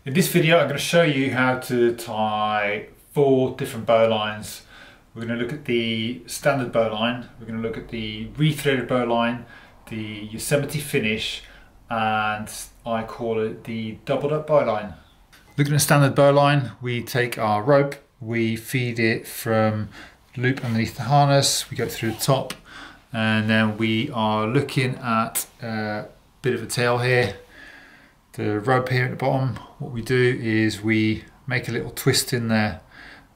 In this video I'm going to show you how to tie 4 different bowlines. We're going to look at the standard bowline, we're going to look at the rethreaded bowline, the Yosemite finish, and I call it the doubled up bowline. Looking at standard bowline, we take our rope, we feed it from the loop underneath the harness, we go through the top, and then we are looking at a bit of a tail here. The rope here at the bottom, what we do is we make a little twist in there,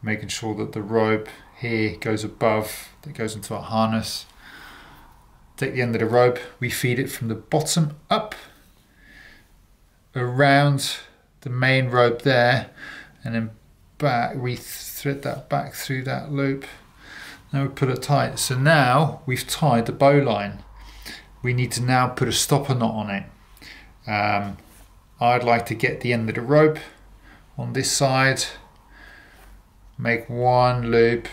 making sure that the rope here goes above, that goes into our harness. Take the end of the rope, we feed it from the bottom up, around the main rope there, and then back, we thread that back through that loop. Now we put it tight. So now we've tied the bowline. We need to now put a stopper knot on it. I'd like to get the end of the rope on this side, make one loop,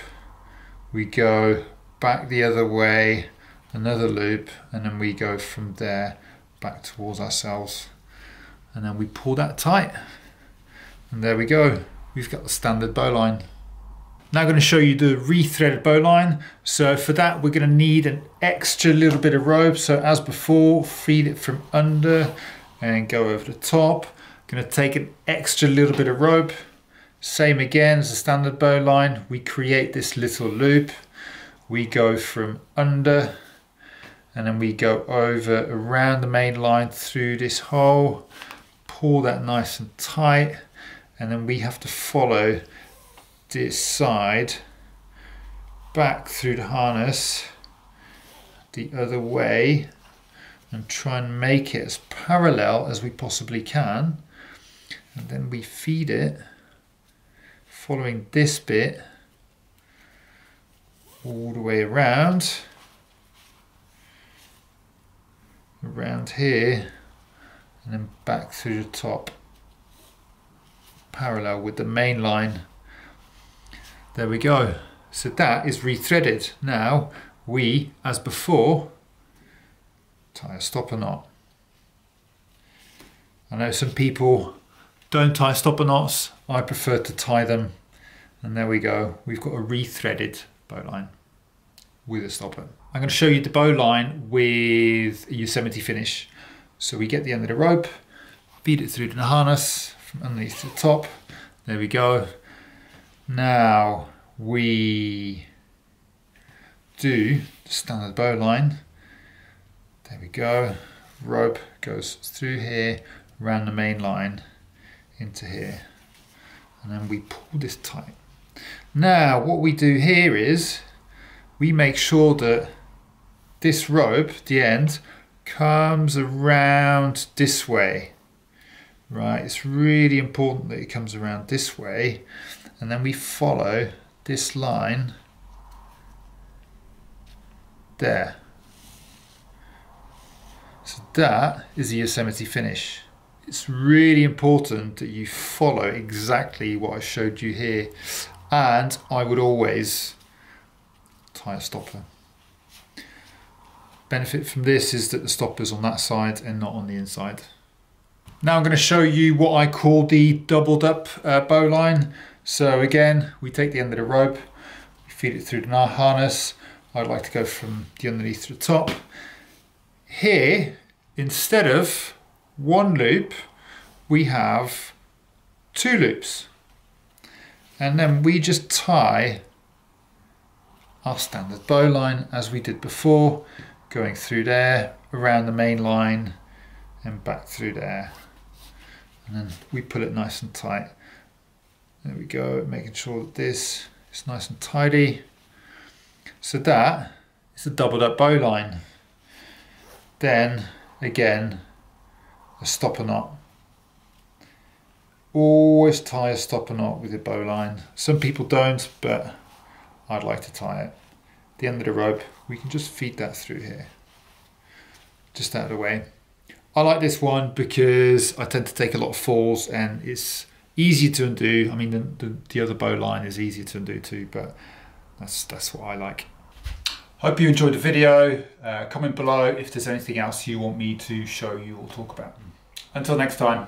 we go back the other way, another loop, and then we go from there back towards ourselves, and then we pull that tight, and there we go, we've got the standard bowline. Now I'm going to show you the rethreaded bowline. So for that we're going to need an extra little bit of rope. So as before, feed it from under and go over the top. Going to take an extra little bit of rope, same again as the standard bowline. We create this little loop, we go from under, and then we go over around the main line through this hole, pull that nice and tight, and then we have to follow this side back through the harness the other way and try and make it as parallel as we possibly can, and then we feed it following this bit all the way around here, and then back through the top parallel with the main line. There we go. So that is rethreaded. Now we, as before, tie a stopper knot. I know some people don't tie stopper knots. I prefer to tie them. And there we go. We've got a rethreaded bowline with a stopper. I'm going to show you the bowline with a Yosemite finish. So we get the end of the rope, feed it through the harness from underneath to the top. There we go. Now we do the standard bowline. There we go. Rope goes through here, around the main line, into here. And then we pull this tight. Now what we do here is we make sure that this rope, the end, comes around this way. Right, it's really important that it comes around this way, and then we follow this line there. So that is the Yosemite finish. It's really important that you follow exactly what I showed you here, and I would always tie a stopper. Benefit from this is that the stopper's on that side and not on the inside. Now I'm going to show you what I call the doubled up bowline. So again, we take the end of the rope, we feed it through the harness. I'd like to go from the underneath to the top. Here, instead of one loop, we have 2 loops. And then we just tie our standard bowline as we did before, going through there, around the main line, and back through there. And then we pull it nice and tight. There we go, making sure that this is nice and tidy. So that is a doubled up bowline. Then again, a stopper knot. Always tie a stopper knot with a bowline. Some people don't, but I'd like to tie it. The end of the rope, we can just feed that through here, just out of the way. I like this one because I tend to take a lot of falls and it's easy to undo. I mean, the other bowline is easier to undo too, but that's what I like. Hope you enjoyed the video. Comment below if there's anything else you want me to show you or talk about. Until next time.